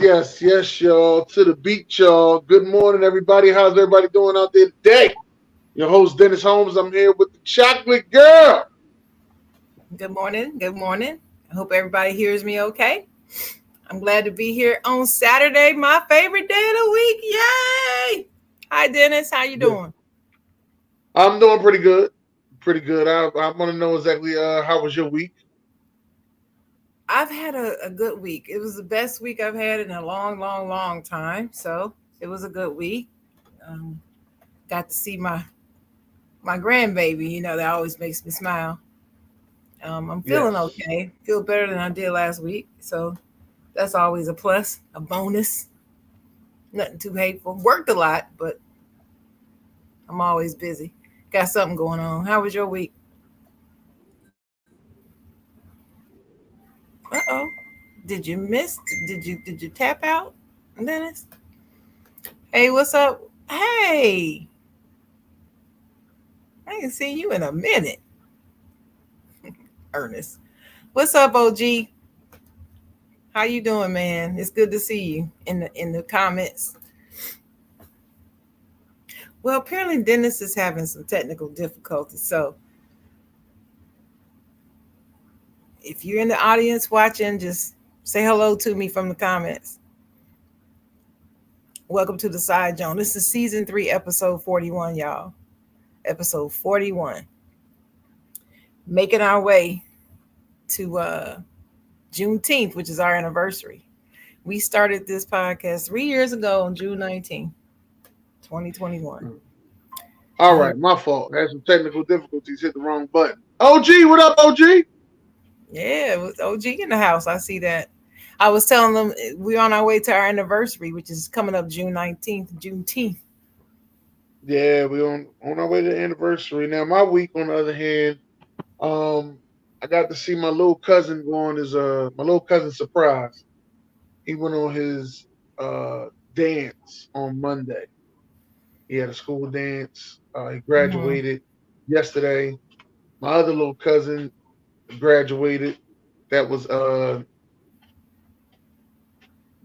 yes, y'all. To the beat, y'all. Good morning, everybody. How's everybody doing out there today? Your host, Dennis Holmes. I'm here with the chocolate girl. Good morning. Good morning. I hope everybody hears me okay. I'm glad to be here on Saturday, my favorite day of the week. Yay! Hi, Dennis. How you Yeah. doing? I'm doing pretty good. Pretty good. I want to know exactly how was your week? I've had a good week. It was the best week I've had in a long, long, long time. So it was a good week. Um, got to see my grandbaby. That always makes me smile. I'm feeling Yes. okay. Feel better than I did last week. So that's always a plus, a bonus. Nothing too hateful. Worked a lot, but I'm always busy. Got something going on. How was your week? Uh-oh. Did you miss? Did you tap out, Dennis? Hey, what's up? Hey, I ain't seen you in a minute, Ernest. What's up, OG? How you doing, man? It's good to see you in the comments. Well, apparently Dennis is having some technical difficulties. So if you're in the audience watching, just say hello to me from the comments. Welcome to the side, Joan. This is season 3, episode 41, y'all. Episode 41. Making our way to Juneteenth, which is our anniversary. We started this podcast 3 years ago on June 19th, 2021. All I hope, right, my fault. Had some technical difficulties. Hit the wrong button. OG, what up, OG? yeah, it was OG in the house. I see that. I was telling them we're on our way to our anniversary, which is coming up June 19th, Juneteenth. Yeah, we on our way to the anniversary. Now, my week, on the other hand, um, I got to see my little cousin go on his my little cousin surprise. He went on his dance on Monday. He had a school dance. He Hmm. graduated yesterday. My other little cousin graduated. That was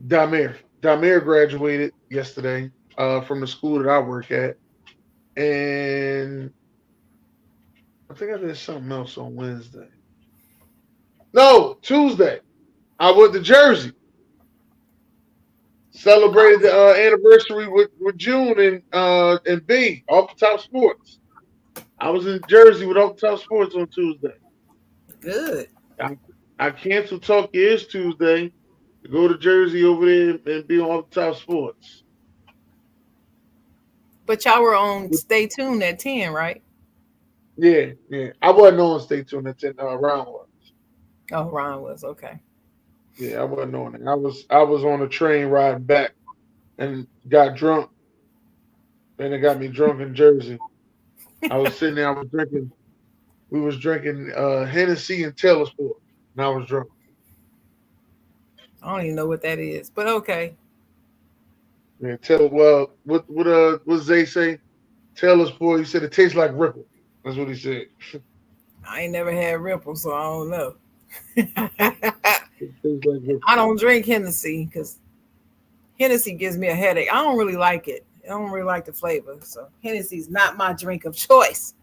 Damir. Damir graduated yesterday from the school that I work at. And I think I did something else on Wednesday. No, Tuesday. I went to Jersey. Celebrated the anniversary with June and B off the top sports. I was in Jersey with off the top sports on Tuesday. Good. I, I canceled Talk Is Tuesday to go to Jersey over there and be on off the top sports. But y'all were on Stay Tuned at 10, right? Yeah, yeah. I wasn't on Stay Tuned until round one. Oh, Ron was okay. Yeah, I wasn't on it. I was on a train riding back and got drunk, and it got me drunk in Jersey. I was sitting there, I was drinking. We was drinking Hennessy and Taylor Sport, and I was drunk. I don't even know what that is, but okay. Yeah, Taylor. Well, what Zay say? Taylor Sport. He said it tastes like Ripple. That's what he said. I ain't never had Ripple, so I don't know. It tastes like Ripple. I don't drink Hennessy because Hennessy gives me a headache. I don't really like it. I don't really like the flavor. So Hennessy's not my drink of choice.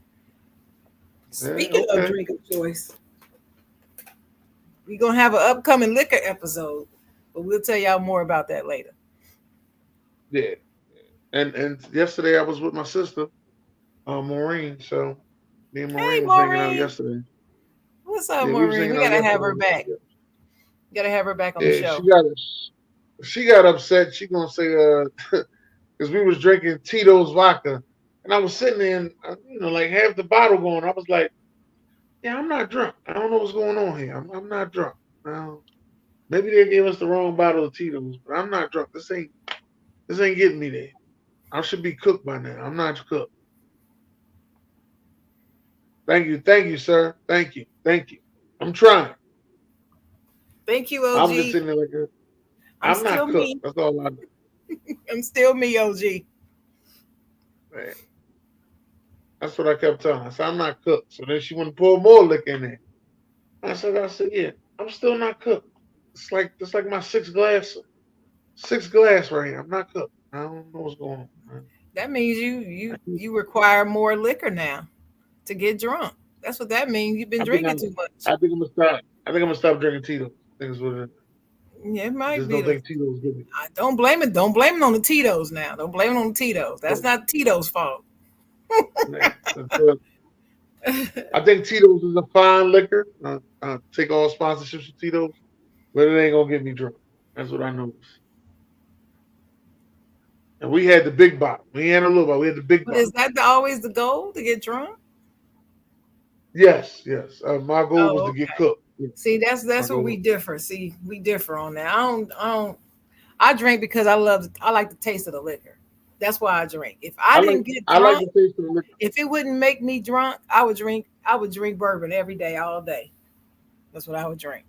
Yeah, Speaking of okay. drink of choice, we're gonna have an upcoming liquor episode, but we'll tell y'all more about that later. Yeah. And yesterday I was with my sister, Maureen. So me and Hey Maureen was hanging out Maureen. yesterday. What's up, Yeah, we was Maureen? hanging We out gotta have yesterday. her back. Gotta have her back on the Yeah, show. she got upset. She gonna say because we was drinking Tito's vodka, and I was sitting there, and like half the bottle going. I was like, yeah, I'm not drunk. I don't know what's going on here. I'm not drunk. Now, maybe they gave us the wrong bottle of Tito's, but I'm not drunk. This ain't getting me there. I should be cooked by now. I'm not cooked. Thank you, sir. Thank you. I'm trying. Thank you, I'm just OG. sitting there like, I'm I'm still not cooked. me. That's all I do. I'm still me, OG. Man, that's what I kept telling her. I said, I'm not cooked. So then she went and pour more liquor in there. I said, yeah, I'm still not cooked. It's like my sixth glass. six glass right here. I'm not cooked. I don't know what's going on, man. That means you require more liquor now to get drunk. That's what that means. You've been I think drinking I'm. too much. I think I'm gonna stop. I think I'm gonna stop drinking Tito's. I think is what it is. Yeah, it I might just be don't the. think Tito's good. I don't blame it. Don't blame it on the Tito's now. Don't blame it on the Tito's. That's not Tito's fault. Yeah. So, I think Tito's is a fine liquor. Take all sponsorships of Tito's, but it ain't gonna get me drunk. That's what I noticed. And we had the big bottle. We had a little bottle. We had the big But is bottle. that always the goal to get drunk? Yes, yes. My goal was Oh, to get okay. cooked. Yeah, See, that's my that's where goal we was. differ. See, we differ on that. I don't. I drink because I like the taste of the liquor. That's why I drink. If I I like. didn't get I like drunk, the taste of the liquor. if it wouldn't make me drunk, I would drink bourbon every day, all day. That's what I would drink.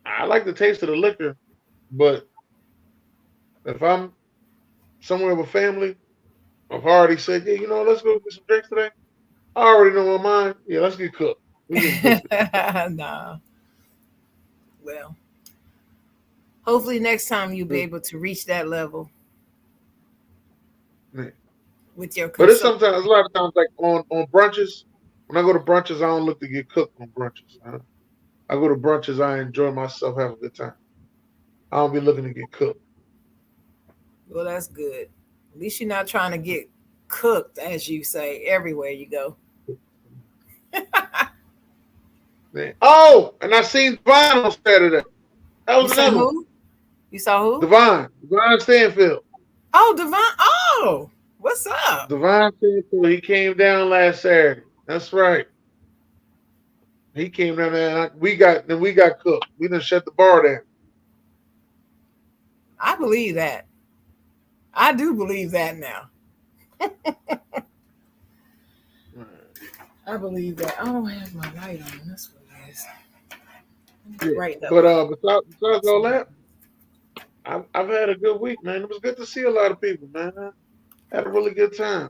I like the taste of the liquor, but if I'm somewhere with family, I've already said, yeah, let's go get some drinks today. I already know my mind. Yeah, let's get cooked. We getting biscuits. Nah. Well, hopefully next time you'll be able to reach that level Yeah. with your But it's consumption. sometimes, a lot of times, like on brunches. When I go to brunches, I don't look to get cooked on brunches. I go to brunches, I enjoy myself, have a good time. I don't be looking to get cooked. Well, that's good. At least you're not trying to get cooked, as you say, everywhere you go. Man. Oh, and I seen Divine on Saturday. That You was say another one. who? You saw who? Divine Stanfield. Oh, Devon. Oh, what's up? Divine Stanfield. He came down last Saturday. That's right. He came down there, and we got cooked. We done shut the bar down. I believe that. I do believe that now. I believe that. I don't have my light on. That's what it is. Yeah. Right up. But besides all that, I've had a good week, man. It was good to see a lot of people, man. I had a really good time.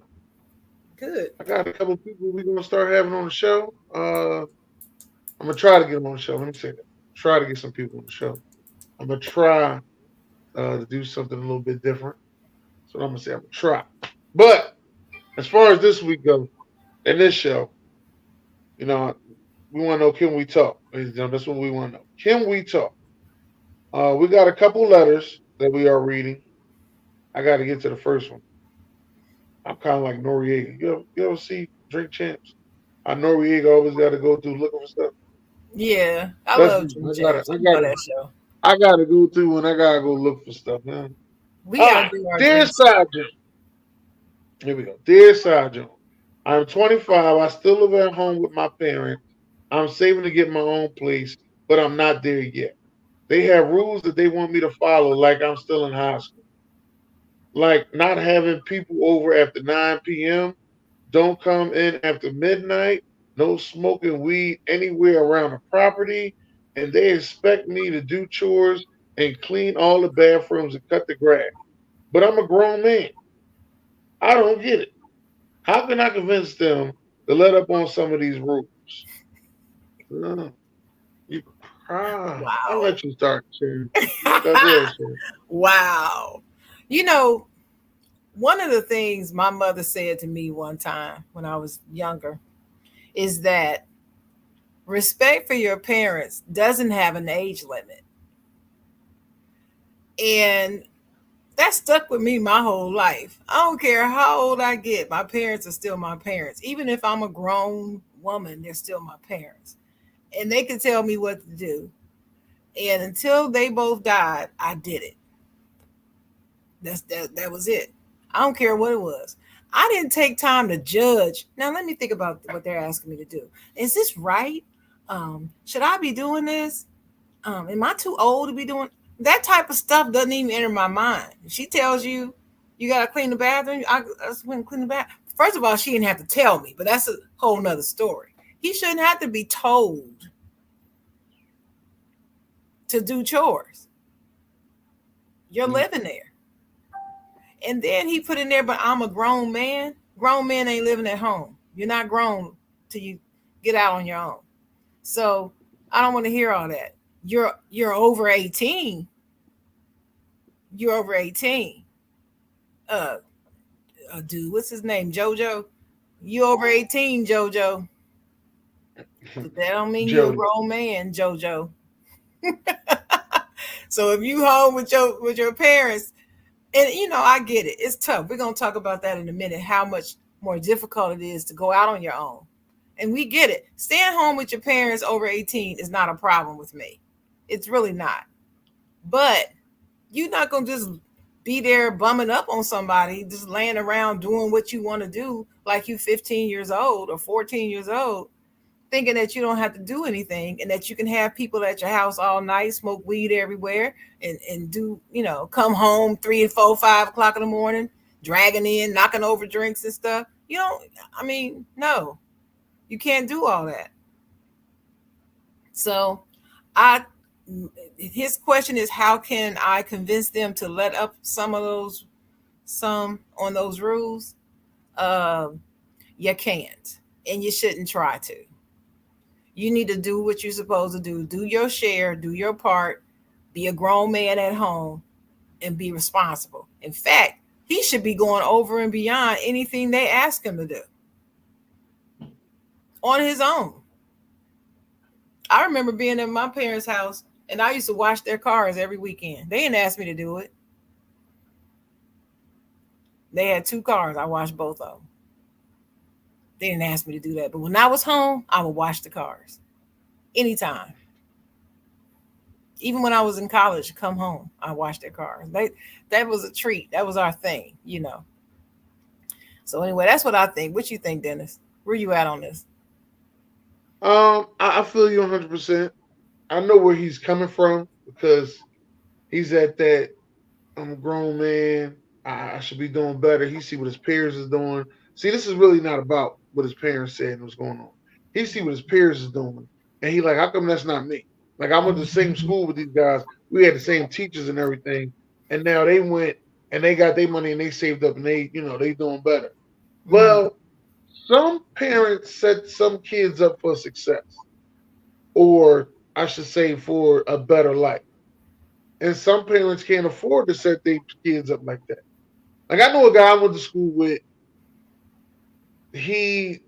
Good. I got a couple of people we're gonna start having on the show. I'm gonna try to get them on the show. Let me say that. Try to get some people on the show. I'm gonna try to do something a little bit different. So I'm gonna say I'm gonna try. But as far as this week goes, in this show, you know, we want to know, can we talk? Ladies and gentlemen, that's what we want to know. Can we talk? We got a couple letters that we are reading. I got to get to the first one. I'm kind of like Noriega. You ever see Drink Champs? Noriega always got to go through looking for stuff. Yeah, I That's love me. Jim I gotta, Jams. I I love gotta, that show. I gotta go through when I gotta go look for stuff, man. We All got to right, do our dear drinks. Sergeant. Here we go. Dear Sergeant, I'm 25. I still live at home with my parents. I'm saving to get my own place, but I'm not there yet. They have rules that they want me to follow, like I'm still in high school, like not having people over after 9 p.m. Don't come in after midnight. No smoking weed anywhere around the property. And they expect me to do chores and clean all the bathrooms and cut the grass. But I'm a grown man. I don't get it. How can I convince them to let up on some of these rules? Uh, you, I'll Wow. let you start, Sharon. Go ahead, Sharon. Wow. You know, one of the things my mother said to me one time when I was younger is that respect for your parents doesn't have an age limit. And that stuck with me my whole life. I don't care how old I get, my parents are still my parents. Even if I'm a grown woman, they're still my parents. And they can tell me what to do. And until they both died, I did it. That was it. I don't care what it was. I didn't take time to judge. Now let me think about what they're asking me to do. Is this right? Should I be doing this? Am I too old to be doing that type of stuff? Doesn't even enter my mind. If she tells you you gotta clean the bathroom, I just went and clean the bathroom. First of all, she didn't have to tell me, but that's a whole nother story. He shouldn't have to be told to do chores. You're Mm. living there. And then he put in there, but I'm a grown man. Grown men ain't living at home. You're not grown till you get out on your own. So I don't want to hear all that. You're over 18. You're over 18. Uh, dude, what's his name? JoJo. You over 18, JoJo. But that don't mean you're a Jody. grown man, JoJo. So if you home with your parents, and I get it. It's tough. We're gonna talk about that in a minute. How much more difficult it is to go out on your own, and we get it. Staying home with your parents over 18 is not a problem with me. It's really not. But you're not gonna just be there bumming up on somebody, just laying around doing what you want to do, like you 15 years old or 14 years old, thinking that you don't have to do anything and that you can have people at your house all night, smoke weed everywhere, and do, come home 3 and 4, 5 o'clock in the morning, dragging in, knocking over drinks and stuff. No, you can't do all that. So I his question is, how can I convince them to let up some on those rules? Um, you can't, and you shouldn't try to. You need to do what you're supposed to do. Do your share, do your part, be a grown man at home, and be responsible. In fact, he should be going over and beyond anything they ask him to do on his own. I remember being in my parents' house and I used to wash their cars every weekend. They didn't ask me to do it. They had 2 cars. I washed both of them. They didn't ask me to do that. But when I was home, I would wash the cars anytime. Even when I was in college, come home, I washed their cars. That was a treat. That was our thing. So anyway, that's what I think. What you think, Dennis? Where you at on this? I feel you 100%. I know where he's coming from because he's at that. I'm a grown man. I should be doing better. He see what his peers is doing. See, this is really not about what his parents said and what's going on. He see what his peers is doing, and he like, how come that's not me? Like I went to the same school with these guys. We had the same teachers and everything, and now they went and they got their money and they saved up and they doing better. Mm-hmm. Well, some parents set some kids up for success, or I should say, for a better life. And some parents can't afford to set their kids up like that. Like I know a guy I went to school with. He,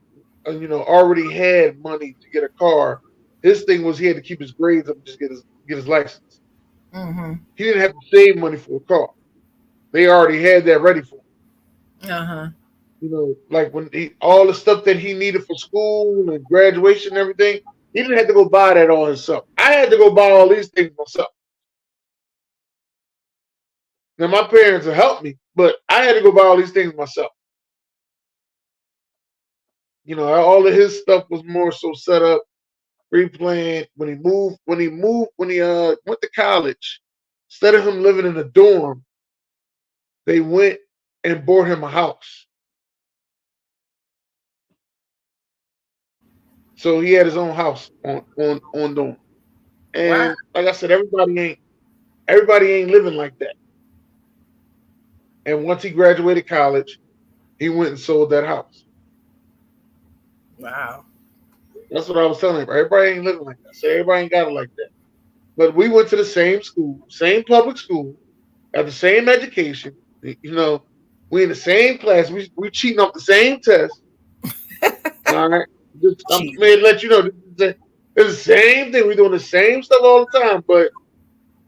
already had money to get a car. His thing was he had to keep his grades up and just get his license. Mm-hmm. He didn't have to save money for a car. They already had that ready for him. Uh-huh. Like when all the stuff that he needed for school and graduation and everything, he didn't have to go buy that all himself. I had to go buy all these things myself. Now my parents have helped me, but I had to go buy all these things myself. All of his stuff was more so set up, pre-planned. When he went to college, instead of him living in a dorm, they went and bought him a house. So he had his own house on dorm. Wow. And like I said, everybody ain't living like that. And once he graduated college, he went and sold that house. Wow. That's what I was telling him. Everybody ain't living like that. So everybody ain't got it like that. But we went to the same school, same public school, got the same education. We in the same class. We cheating off the same test. All right. I'm Cheating. made to let you know it's the same thing. We doing the same stuff all the time. But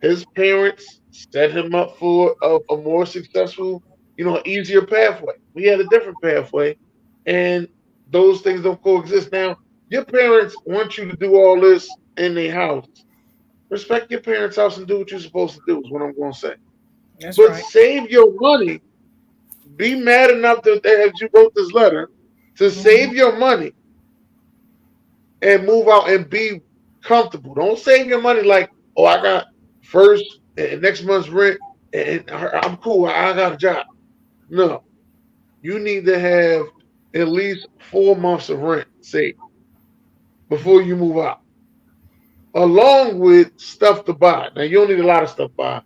his parents set him up for a more successful, easier pathway. We had a different pathway, and those things don't coexist. Now, your parents want you to do all this in their house. Respect your parents' house and do what you're supposed to do, is what I'm going to say. That's But right. save your money. Be mad enough that as you wrote this letter to Mm-hmm. save your money and move out and be comfortable. Don't save your money like, oh, I got first and next month's rent and I'm cool. I got a job. No, you need to have at least 4 months of rent saved before you move out, along with stuff to buy. Now, you don't need a lot of stuff to buy.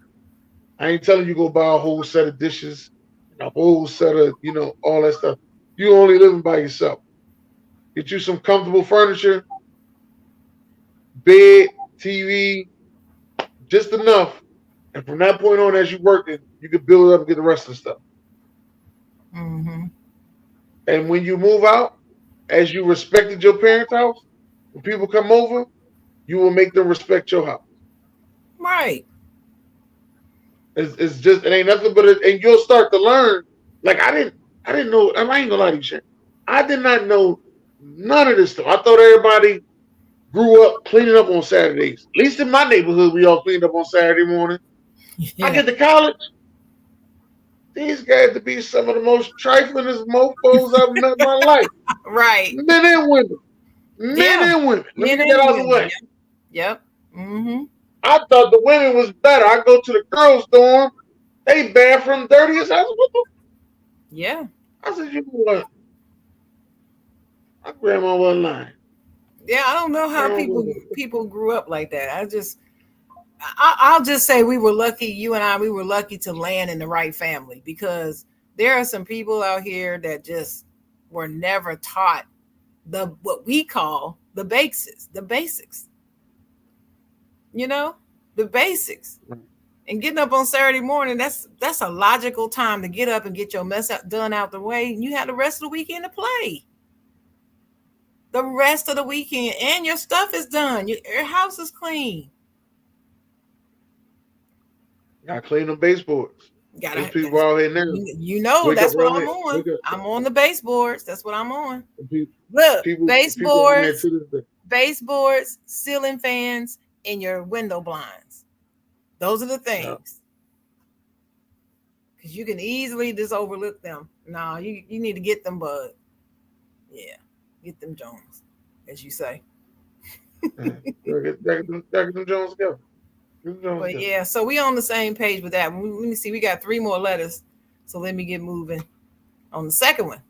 I ain't telling you go buy a whole set of dishes, a whole set of, all that stuff. You only living by yourself. Get you some comfortable furniture, bed, TV, just enough. And from that point on, as you work it, you can build it up and get the rest of the stuff. Mm-hmm. And when you move out, as you respected your parents' house, when people come over, you will make them respect your house. Right. It's just it ain't nothing but it, and you'll start to learn. Like I didn't know. I ain't gonna lie to you, shit. I did not know none of this stuff. I thought everybody grew up cleaning up on Saturdays. At least in my neighborhood, we all cleaned up on Saturday morning. I Yeah. get to college, these guys to be some of the most triflingest mofos I've met in my life. Right. Men and women. Men Yeah. and women. Let me Men get that and out of the women. way. Yep. Yep. Mm-hmm. I thought the women was better. I go to the girls' dorm, they bathroom dirty as hell. What the? Yeah. I said, you know what? My grandma wasn't lying. Yeah. I don't know how Grandma people grew up like that. I'll just say we were lucky. You and I, we were lucky to land in the right family because there are some people out here that just were never taught the what we call the basics, you know, the basics. And getting up on Saturday morning, that's a logical time to get up and get your done out the way. And you have the rest of the weekend to play. The rest of the weekend, and your stuff is done. Your house is clean. got clean them baseboards. There's Gotta, people out here now. you know, Wake up that's what I'm early. on. Wake up. I'm on the baseboards. That's what I'm on. People, Look, people on there baseboards, to this day. baseboards, ceiling fans, and your window blinds. Those are the Yeah. things. Because you can easily just overlook them. No, you need to get them, bud. Yeah, get them Jones, as you say. Get them Jones together. Get them Jones But together. yeah, so we on the same page with that. Let me see. We got 3 more letters, so let me get moving on the second one.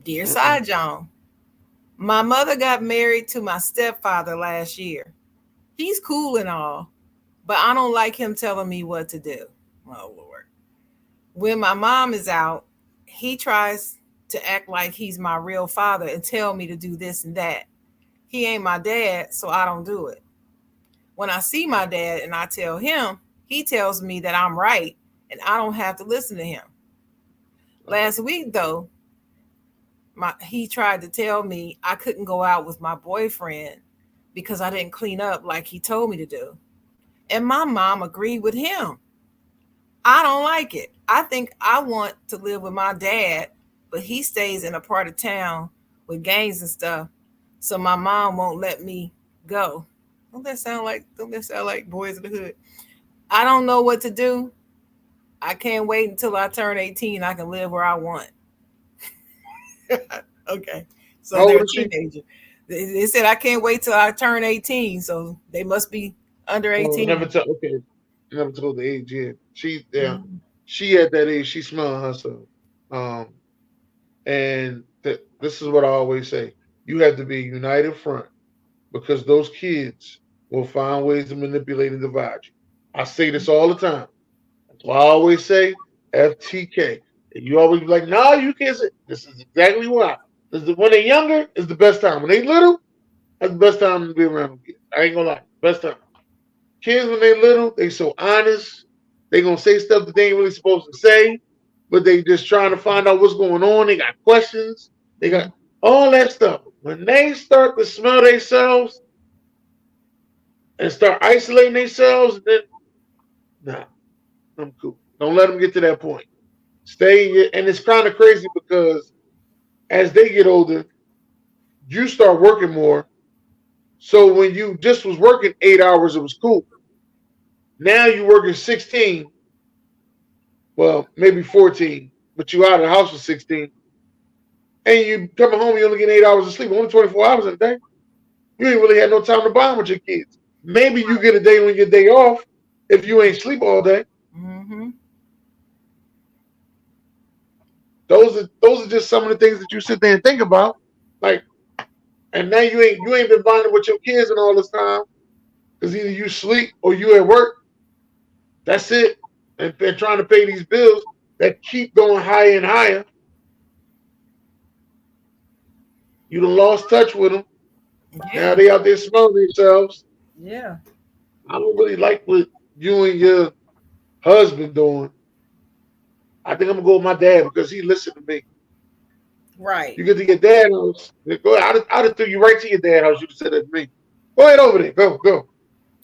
Dear Side John, my mother got married to my stepfather last year. He's cool and all, but I don't like him telling me what to do. Oh Lord. When my mom is out, he tries to act like he's my real father and tell me to do this and that. He ain't my dad, so I don't do it. When I see my dad and I tell him, he tells me that I'm right and I don't have to listen to him. Last week, though, he tried to tell me I couldn't go out with my boyfriend because I didn't clean up like he told me to do. And my mom agreed with him. I don't like it. I think I want to live with my dad, but he stays in a part of town with gangs and stuff. So my mom won't let me go. Don't that sound like Boys in the Hood? I don't know what to do. I can't wait until I turn 18. I can live where I want. Okay. So How they're old a is she? teenager. They said I can't wait till I turn 18. So they must be under Oh, 18. never tell. Okay, never told the age yet. Mhm. She at that age. She smelling herself. Um, and this is what I always say: you have to be a united front because those kids will find ways to manipulate and divide you. I say this all the time. That's why I always say FTK. And you always be like, no, you can't say. This is exactly why. When they're younger, is the best time. When they little, that's the best time to be around them kids. I ain't gonna lie, best time. Kids when they little, they so honest. They gonna say stuff that they ain't really supposed to say, but they just trying to find out what's going on. They got questions. They got all that stuff. When they start to smell themselves and start isolating themselves, then nah, I'm cool. Don't let them get to that point. Stay, and it's kind of crazy because as they get older, you start working more. So when you just was working 8 hours, it was cool. Now you working 16, well, maybe 14, but you out of the house for 16. And you coming home, you only get 8 hours of sleep, only 24 hours in a day. You ain't really had no time to bond with your kids. Maybe you get a day on your day off if you ain't sleep all day. Mm-hmm. Those are just some of the things that you sit there and think about. Like, and now you ain't been bonding with your kids in all this time because either you sleep or you at work. That's it. And they're trying to pay these bills that keep going higher and higher. You done lost touch with them. Now Yeah. they out there smelling themselves. Yeah. I don't really like what. you and your husband doing, I think I'm gonna go with my dad because he listened to me. Right. You get to your dad house. Go. I'd have threw you right to your dad house. You'd have said that to me. Go ahead over there. Go, go.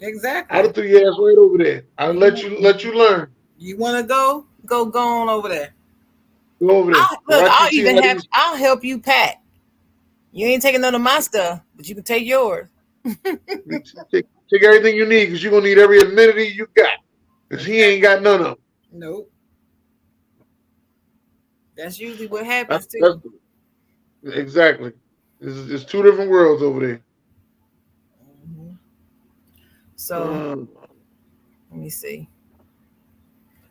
I'd Exactly. have threw your ass right over there. I'd You let you learn. you want to go? Go on over there. Go over there. Look. Watch I'll your team even like have. these. I'll help you pack. You ain't taking none of my stuff, but you can take yours. Take everything you need because you're gonna need every amenity you got. Because he ain't Exactly. got none of them. Nope. That's usually what happens That's too. exactly. It's two different worlds over there. Mhm. So Um, let me see.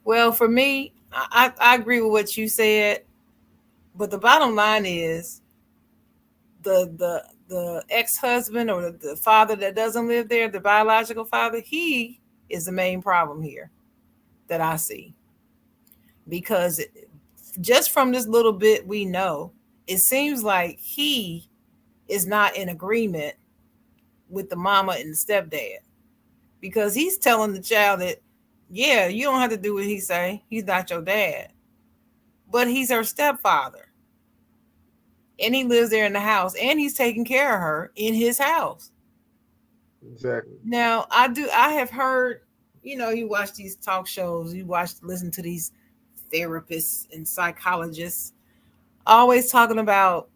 Well, for me, I agree with what you said, but the bottom line is the ex husband or the father that doesn't live there, the biological father, he is the main problem here that I see because just from this little bit we know, it seems like he is not in agreement with the mama and the stepdad because he's telling the child that, yeah, you don't have to do what he say. He's not your dad, but he's her stepfather, and he lives there in the house, and he's taking care of her in his house. exactly. Now, I do. I have heard. You watch these talk shows. Listen to these therapists and psychologists always talking about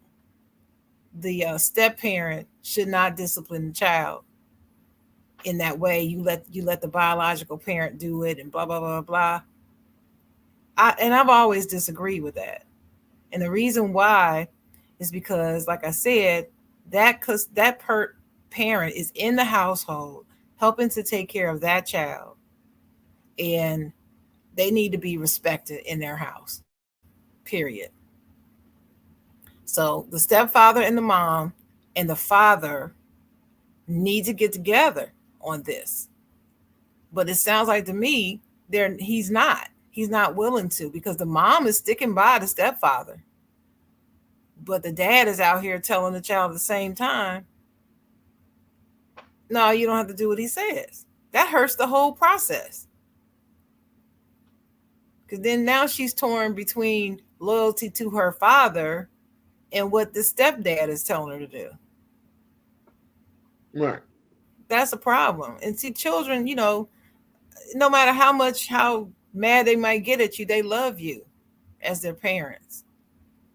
the step parent should not discipline the child in that way. You let the biological parent do it, and blah blah blah blah. I've always disagreed with that, and the reason why is because, like I said, that parent is in the household helping to take care of that child, and they need to be respected in their house. Period. So the stepfather and the mom and the father need to get together on this. But it sounds like to me there he's not. He's not willing to because the mom is sticking by the stepfather. But the dad is out here telling the child at the same time, no, you don't have to do what he says. That hurts the whole process. Because then now she's torn between loyalty to her father and what the stepdad is telling her to do. Right. That's a problem. And see, children, no matter how mad they might get at you, they love you as their parents.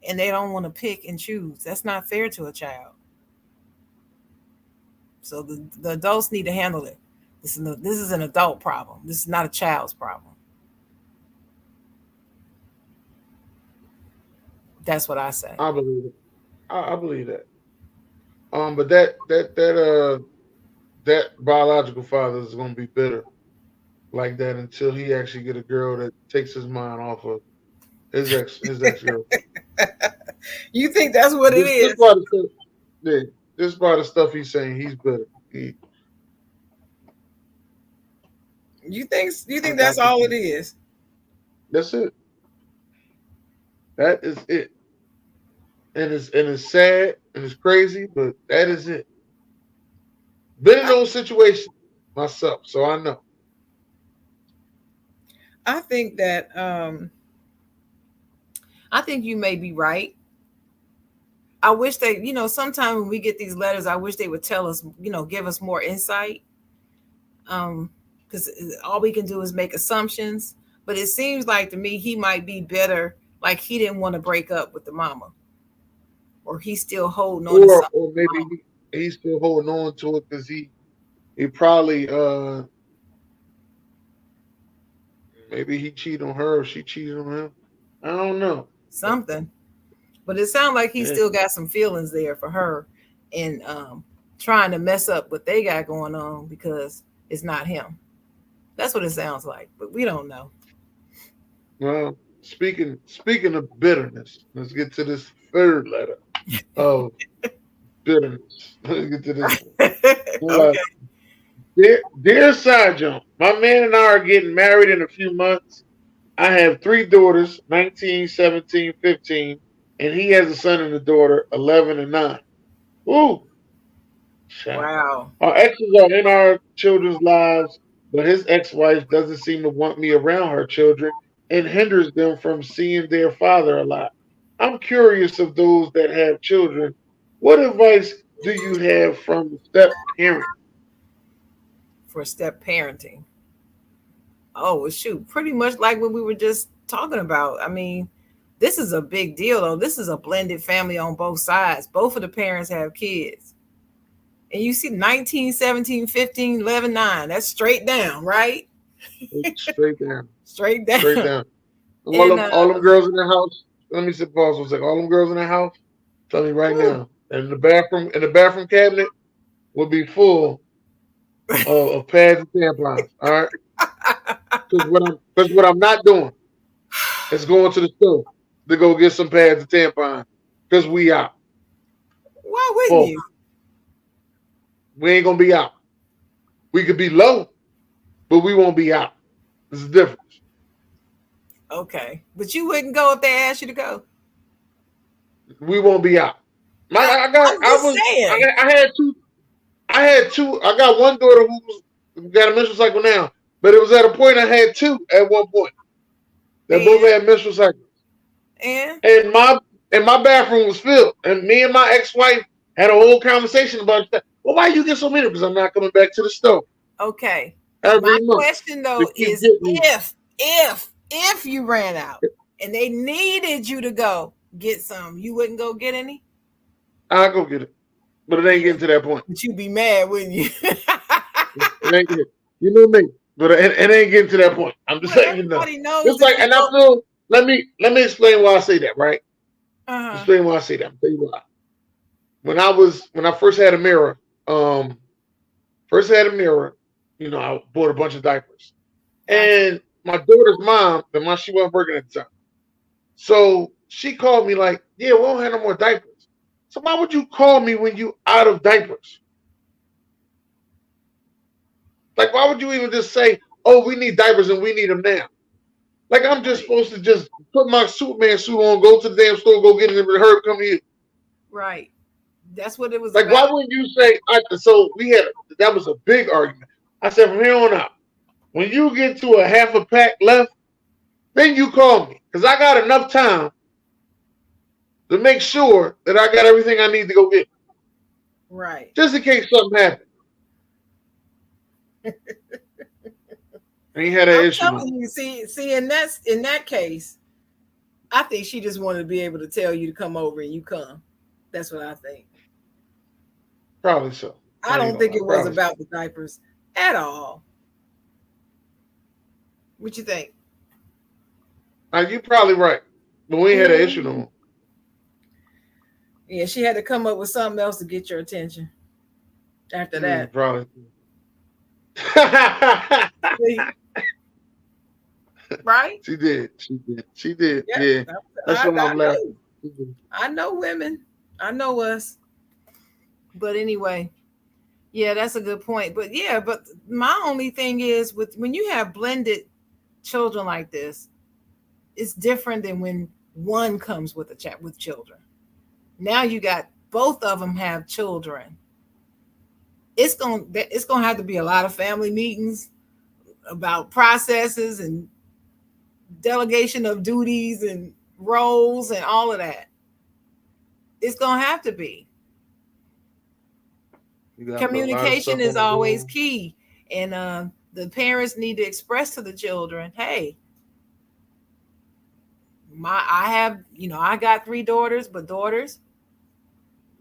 And they don't want to pick and choose. That's not fair to a child. So the adults need to handle it. This is an adult problem. This is not a child's problem. That's what I say. I believe it. I believe that. But that biological father is gonna be bitter like that until he actually get a girl that takes his mind off of his ex girlfriend. You think that's what it This is? part of stuff, yeah, this part of stuff he's saying he's bitter. You think I that's all think it is? that's it. That is it. And it's sad and it's crazy, but that is it. Been in I, those situations myself, so I know. I think that I think you may be right. I wish they, sometimes when we get these letters, I wish they would tell us, give us more insight. Because all we can do is make assumptions. But it seems like to me he might be better, like he didn't want to break up with the mama, or he's still holding on to something. Or With maybe he's still holding on to it because he probably maybe he cheated on her or she cheated on him. I don't know. But something. But it sounds like he yeah, still got some feelings there for her, and trying to mess up what they got going on because it's not him. That's what it sounds like, but we don't know. well, speaking of bitterness, let's get to this third letter of bitterness. Let's get to this one. Okay. Dear Sergeant, my man and I are getting married in a few months. I have three daughters, 19, 17, 15, and he has a son and a daughter, 11 and 9. Ooh, child. Wow. Our exes are in our children's lives, but his ex-wife doesn't seem to want me around her children and hinders them from seeing their father a lot. I'm curious of those that have children. What advice do you have from step parent? For step parenting. Oh, well, shoot, pretty much like what we were just talking about. I mean, this is a big deal, though. This is a blended family on both sides. Both of the parents have kids. And you see 19, 17, 15, 11, 9. That's straight down, right? Straight down, Straight straight down. down. And All them girls in the house. Let me sit pause for a second. All them girls in the house. Tell me right woo. now. And the bathroom cabinet will be full of pads and tampons. All right. Because what I'm not doing is going to the store to go get some pads and tampons. Because we out, Why wouldn't folks. you? We ain't gonna be out. We could be low, but we won't be out. There's a difference. Okay. But you wouldn't go if they asked you to go. We won't be out. I, I'm I just was saying. I had two. I got one daughter who's got a menstrual cycle now, but it was at a point I had two at one point. They both And had menstrual cycles, and and my bathroom was filled. And me and my ex-wife had a whole conversation about that. Well, why you get so many? Because I'm not coming back to the store okay. My every month question to though keep is getting. if you ran out and they needed you to go get some, you wouldn't go get any? I'll go get it, but it ain't Yeah. getting to that point. But you'd be mad, wouldn't you? It ain't get. You know me, but it ain't getting to that point. I'm just Well, letting you know. everybody knows It's if like, you and I go. feel. Let me explain why I say that. Right. Uh-huh. Explain why I say that. I'll tell you why. When I um, first had a mirror, I bought a bunch of diapers, Gotcha. and my daughter's mom, she wasn't working at the time, so she called me like, "Yeah, we don't have no more diapers." So why would you call me when you out of diapers? Like, why would you even just say, "Oh, we need diapers and we need them now"? Like, I'm just Right. supposed to just put my Superman suit on, go to the damn store, go get it, and her come here. Right. That's what it was Like, about. why wouldn't you say? So that was a big argument. I said, from here on out, when you get to a half a pack left, then you call me because I got enough time to make sure that I got everything I need to go get, Right. just in case something happens. I ain't had that I'm issue no telling more. you, see, in that case, I think she just wanted to be able to tell you to come over and you come. That's what I think. Probably so. I I ain't don't gonna think lie. it was Probably so. about the diapers at all. What you think? Now, you probably right, but we ain't had that issue no Mm. more. Yeah, she had to come up with something else to get your attention after that. Probably. See? Right? She did. She did. She did. Yep. Yeah. That's why I I'm laughing. know. I know women. I know us. But anyway, yeah, that's a good point. But yeah, but my only thing is with when you have blended children like this, it's different than when one comes with a chat with children. Now you got both of them have children. It's gonna have to be a lot of family meetings about processes and delegation of duties and roles and all of that. It's gonna have to be. You got to put a lot of Communication stuff is on the always board. key, and the parents need to express to the children, "Hey, I have, I got three daughters, but daughters,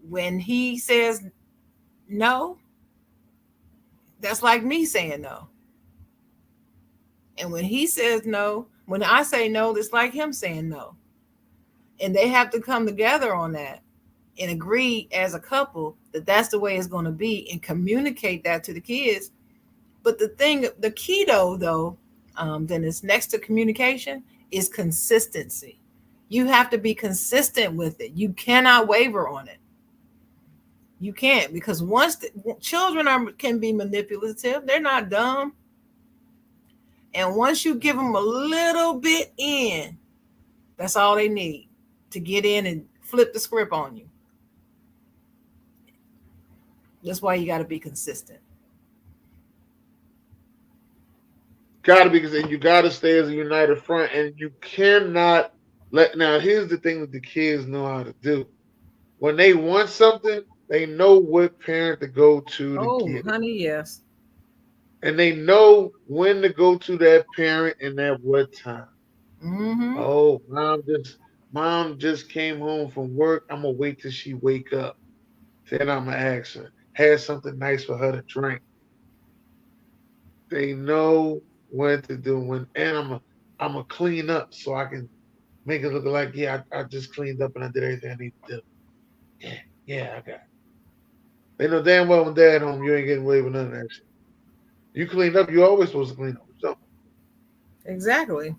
when he says no, that's like me saying no, and when he says no, when I say no, it's like him saying no, and they have to come together on that." And agree as a couple that that's the way it's going to be and communicate that to the kids. But the key though, then is next to communication is consistency. You have to be consistent with it. You cannot waver on it. You can't because children can be manipulative, they're not dumb. And once you give them a little bit in, that's all they need to get in and flip the script on you. That's why you got to be consistent. gotta be, because you gotta stay as a united front, and you cannot let. Now, here's the thing that the kids know how to do. When they want something, they know what parent to go to Oh, get it, honey, yes. and they know when to go to that parent and at what time. Mm-hmm. Oh, mom just came home from work. I'm gonna wait till she wake up. Then I'm gonna ask her. Have something nice for her to drink. They know when to do when, and I'm gonna clean up so I can make it look like, yeah, I just cleaned up and I did everything I need to do. Yeah, yeah, I got it. They know damn well when dad home, you ain't getting away with none of that shit. You cleaned up, you always supposed to clean up. So Exactly.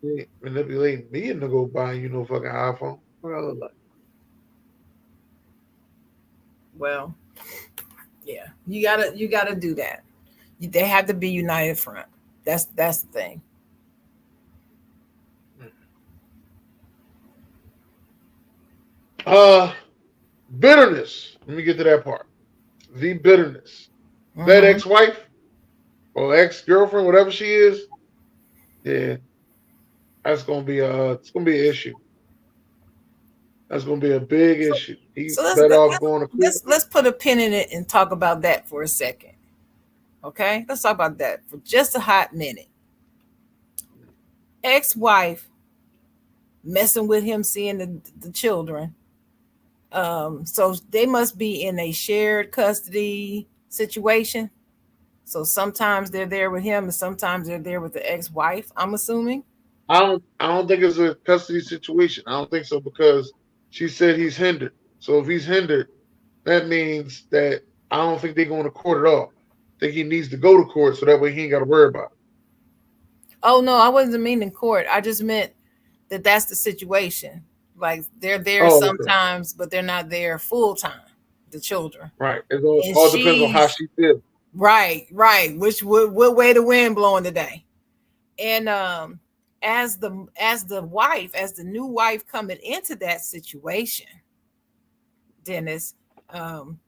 you ain't manipulating me into go buying you no fucking iPhone. What I look like? Well, yeah, you gotta do that. They have to be united front. That's the thing. Uh Bitterness. Let me get to that part. The bitterness. That Mm-hmm. ex-wife or ex-girlfriend, whatever she is, yeah, that's gonna be a it's gonna be an issue. That's gonna be a big So, issue. He so let's better let's off going to court. let's put a pin in it and talk about that for a second. Okay, let's talk about that for just a hot minute. Ex-wife messing with him, seeing the children. So they must be in a shared custody situation. So sometimes they're there with him, and sometimes they're there with the ex-wife. I'm assuming. I don't think it's a custody situation. I don't think so, because she said he's hindered. So if he's hindered, that means that I don't think they're going to court at all. I think he needs to go to court so that way he ain't got to worry about it. Oh no, I wasn't meaning court. I just meant that that's the situation. Like they're there Oh, okay. sometimes, but they're not there full time. The children, Right. All, and all depends on how she's she feels. right. Which what way the wind blowing today? And as the wife, as the new wife coming into that situation, Dennis, um,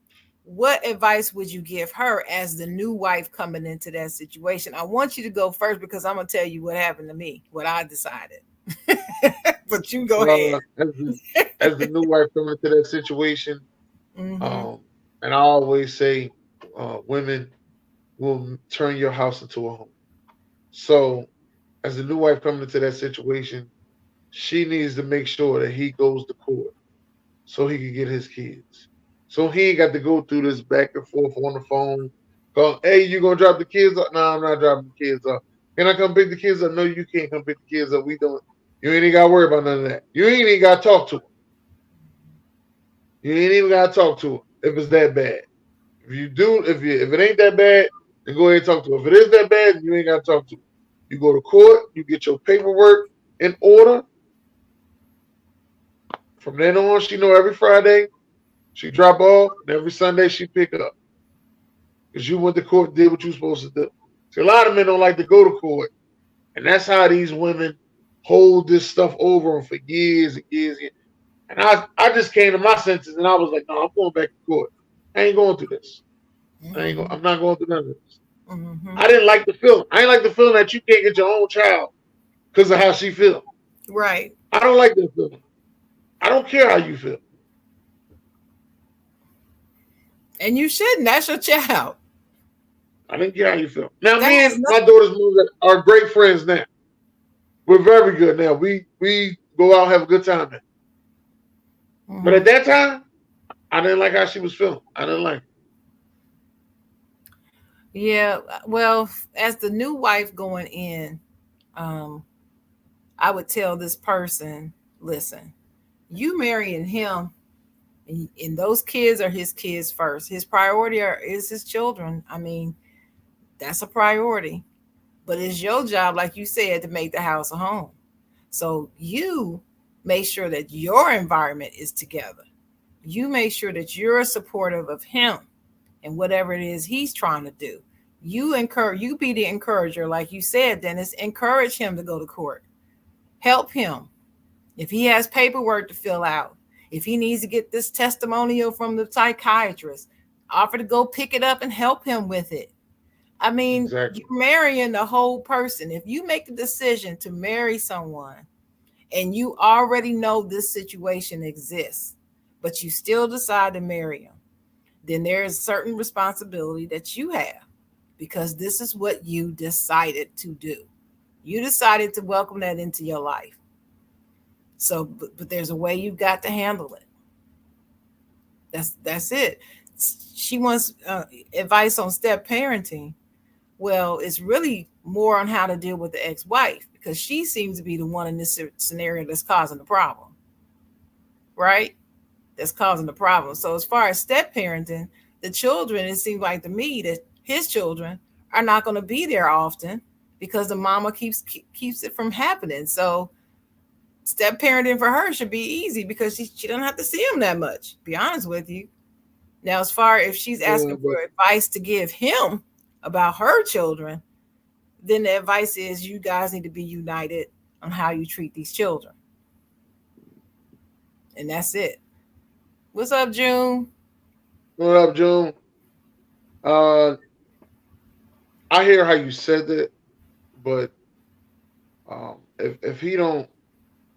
what advice would you give her as the new wife coming into that situation? I want you to go first because I'm gonna tell you what happened to me, what I decided. But you go ahead. As the new wife coming into that situation, Hmm. um, and I always say, women will turn your house into a home. So, as the new wife coming into that situation, she needs to make sure that he goes to court so he can get his kids. So he ain't got to go through this back and forth on the phone. Go, hey, you gonna drop the kids off? No, I'm not dropping the kids off. Can I come pick the kids up? No, you can't come pick the kids up. We don't. You ain't even got to worry about none of that. You ain't even got to talk to her. You ain't even got to talk to her if it's that bad. If you do, if it ain't that bad, then go ahead and talk to her. If it is that bad, you ain't got to talk to her. You go to court. You get your paperwork in order. From then on, she know every Friday she drop off, and every Sunday she pick up. Because you went to court, did what you supposed to do. See, a lot of men don't like to go to court, and that's how these women hold this stuff over them for years and years. And I just came to my senses, and I was like, no, I'm going back to court. I ain't going through this. Hmm. I'm not going through none of this. Hmm. I didn't like the feeling. I ain't like the feeling that you can't get your own child because of how she feel. Right. I don't like that feeling. I don't care how you feel. And you shouldn't. That's your child. I didn't care how you feel. Now, That me has and my nothing. daughter's mother are great friends now. We're very good now. We go out and have a good time now. But Hmm. at that time, I didn't like how she was feeling. I didn't like it. Yeah. Well, as the new wife going in, um, I would tell this person, listen, you marrying him, and those kids are his kids first. His priority is his children. I mean, that's a priority. But it's your job, like you said, to make the house a home. So you make sure that your environment is together. You make sure that you're supportive of him and whatever it is he's trying to do. You be the encourager, like you said, Dennis. Encourage him to go to court. Help him. If he has paperwork to fill out, if he needs to get this testimonial from the psychiatrist, offer to go pick it up and help him with it. I mean, Exactly. you're marrying the whole person. If you make the decision to marry someone and you already know this situation exists, but you still decide to marry them, then there is certain responsibility that you have because this is what you decided to do. You decided to welcome that into your life. So, but there's a way you've got to handle it. That's it. She wants advice on step parenting. Well, it's really more on how to deal with the ex-wife because she seems to be the one in this scenario that's causing the problem, right? That's causing the problem. So as far as step parenting, the children, it seems like to me that his children are not going to be there often because the mama keeps it from happening. So step parenting for her should be easy because she doesn't have to see him that much. Be honest with you. Now, as far if she's Yeah, asking for but advice to give him about her children, then the advice is you guys need to be united on how you treat these children, and that's it. What's up, June? what up, June? Uh, I hear how you said that, but if he don't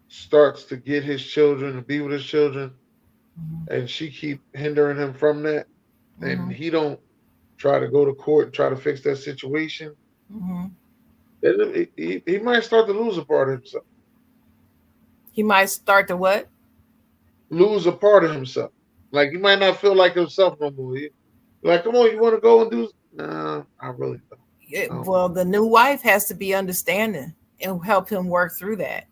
starts to get his children to be with his children, Mm-hmm. and she keep hindering him from that, and Mm-hmm. he don't try to go to court and try to fix that situation, Mm-hmm. then he might start to lose a part of himself. He might start to what? Lose a part of himself. Like he might not feel like himself no more. Like, come on, you want to go and do? Nah, I really don't. I don't Well, want the new wife has to be understanding and help him work through that.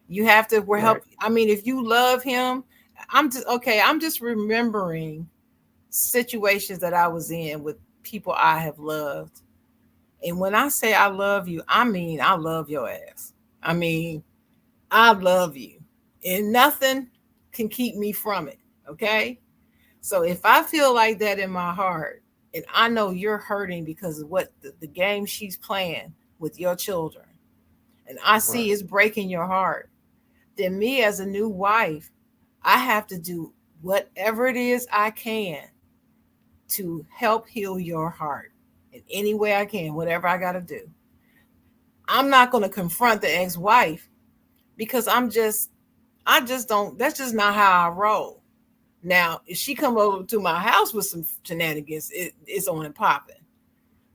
You have to to. help. Right. I mean, if you love him, I'm just okay. I'm just remembering situations that I was in with people I have loved. And when I say I love you, I mean I love your ass. I mean, I love you. And nothing can keep me from it. Okay? So if I feel like that in my heart, and I know you're hurting because of what the game she's playing with your children, and I see Right. it's breaking your heart, then me as a new wife, I have to do whatever it is I can to help heal your heart in any way I can, whatever I got to do. I'm not going to confront the ex-wife because I just don't, that's just not how I roll. Now, if she come over to my house with some shenanigans, it's on and popping.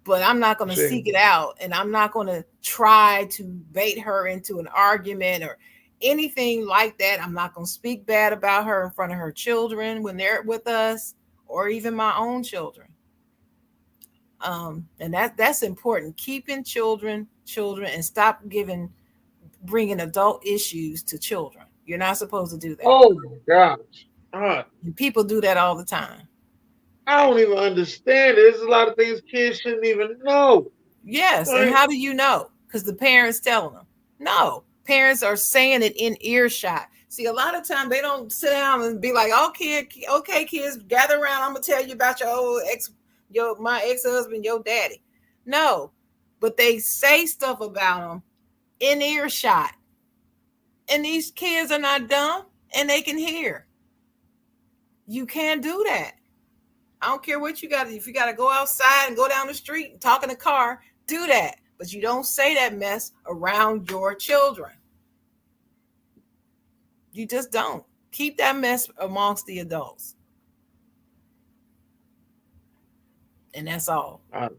But I'm not going to See, seek it out, and I'm not going to try to bait her into an argument or anything like that. I'm not going to speak bad about her in front of her children when they're with us, or even my own children. And that's important. Keeping children, and stop bringing adult issues to children. You're not supposed to do that. oh my gosh, God, And people do that all the time. I don't even understand it. There's a lot of things kids shouldn't even know. Yes, and Like, how do you know? Because the parents telling them. No, parents are saying it in earshot. See, a lot of time they don't sit down and be like, okay, kids, gather around. I'm gonna tell you about your old my ex-husband, your daddy." No, but they say stuff about them in earshot, and these kids are not dumb, and they can hear. You can't do that. I don't care what you got. If you got to go outside and go down the street and talk in the car, do that. But you don't say that mess around your children. You just don't. Keep that mess amongst the adults. And that's all. I,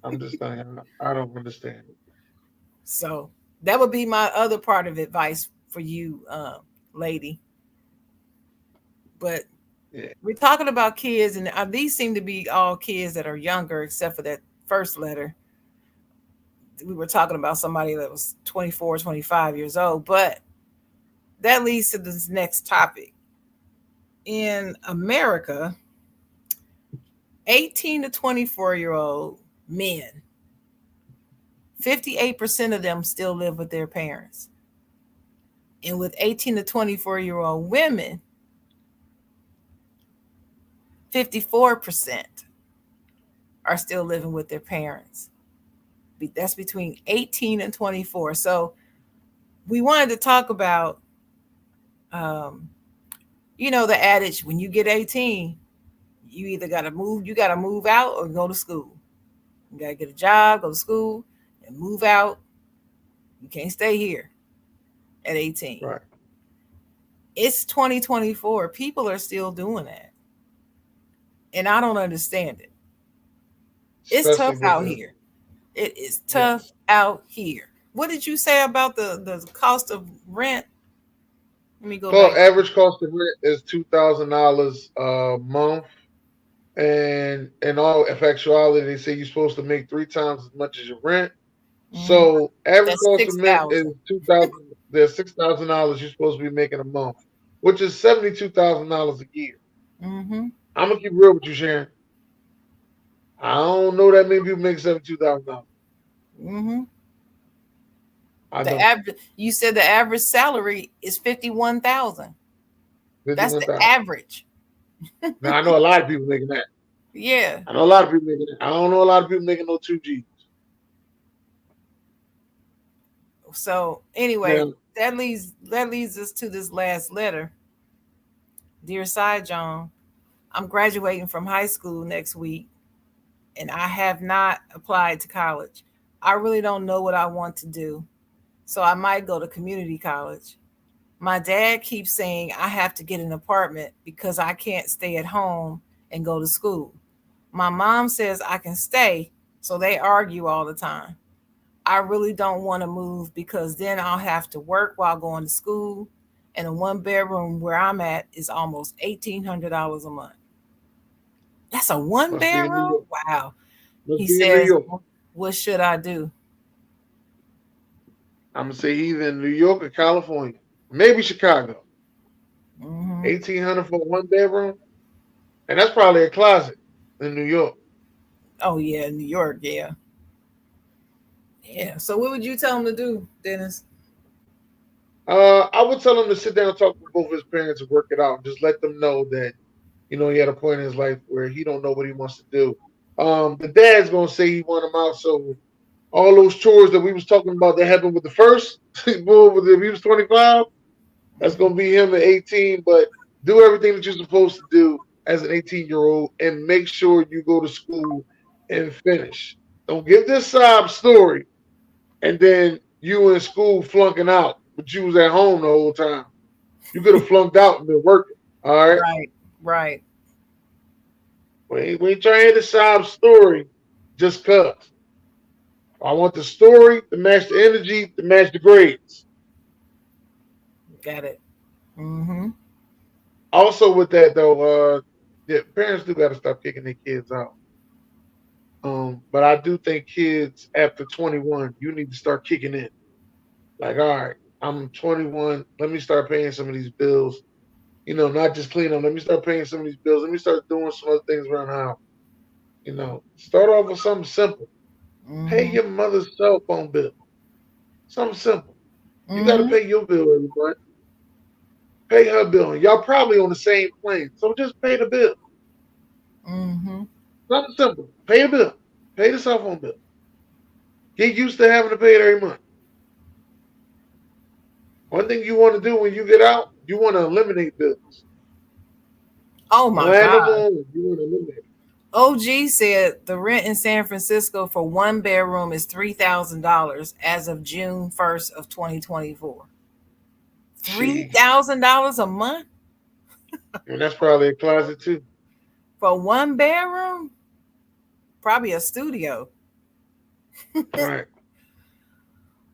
I'm just saying, I don't understand it. So that would be my other part of advice for you, lady. But Yeah, we're talking about kids, and these seem to be all kids that are younger, except for that first letter. We were talking about somebody that was 24, 25 years old. But that leads to this next topic. In America, 18 to 24-year-old men, 58% of them still live with their parents. And with 18 to 24-year-old women, 54% are still living with their parents. That's between 18 and 24. So we wanted to talk about, um, the adage when you get 18, you either got to move out or go to school. You gotta get a job, go to school, and move out. You can't stay here at 18. Right. It's 2024. People are still doing that. And I don't understand it. It's tough Especially with out the here. It is tough yes. out here. What did you say about the cost of rent? Let me go Cost back. average cost of rent is $2,000 a month. And in all actuality, they say you're supposed to make three times as much as your rent. Mhm. So average That's cost of rent is 6,000. 2,000. There's $6,000 you're supposed to be making a month, which is $72,000 a year. Mm-hmm. I'm gonna keep real with you, Sharon. I don't know that many people make $72,000. Mm-hmm. I The don't. average. You said the average salary is 51,000. That's the 51,000. average. Now I know a lot of people making that. Yeah. I know a lot of people making that. I don't know a lot of people making no 2G. So anyway, Now, that leads us to this last letter. Dear Side John, I'm graduating from high school next week, and I have not applied to college. I really don't know what I want to do, so I might go to community college. My dad keeps saying I have to get an apartment because I can't stay at home and go to school. My mom says I can stay, so they argue all the time. I really don't want to move because then I'll have to work while going to school, and a one bedroom where I'm at is almost $1,800 a month. That's a one must be in New bedroom? York. Wow. Must He be in New says, York. what should I do? I'm gonna say either in New York or California, maybe Chicago. Hmm. 1,800 for a one bedroom, and that's probably a closet in New York. Oh, yeah, New York. Yeah. Yeah. So, what would you tell him to do, Dennis? I would tell him to sit down and talk with both his parents and work it out. Just let them know that he had a point in his life where he don't know what he wants to do. The dad's gonna say he want him out, so all those chores that we was talking about that happened with the first boy with if he was 25, that's gonna be him at 18. But do everything that you're supposed to do as an 18-year-old and make sure you go to school and finish. Don't give this sob story and then you in school flunking out, but you was at home the whole time. You could have flunked out and been working. All right. Right. Right. We ain't trying to hear the sob story just cause. I want the story to match the energy to match the grades. Got it. Mm-hmm. Also with that though, yeah, parents do got to stop kicking their kids out. But I do think kids after 21, you need to start kicking in. Like, all right, I'm 21. Let me start paying some of these bills. Not just clean them. Let me start paying some of these bills. Let me start doing some other things around the house. Start off with something simple. Pay Mm-hmm. your mother's cell phone bill. Something simple. You got to Mm-hmm. pay your bill every month. Pay her bill. Y'all probably on the same plane, so just pay the bill. Mm-hmm. Something simple. Pay a bill. Pay the cell phone bill. Get used to having to pay it every month. One thing you want to do when you get out, you want to eliminate bills. Oh You my don't have no God. more. You want to eliminate it. OG said the rent in San Francisco for one bedroom is $3,000 as of June 1st of 2024. Jeez. $3,000 a month And that's probably a closet too. for one bedroom? Probably a studio. Right.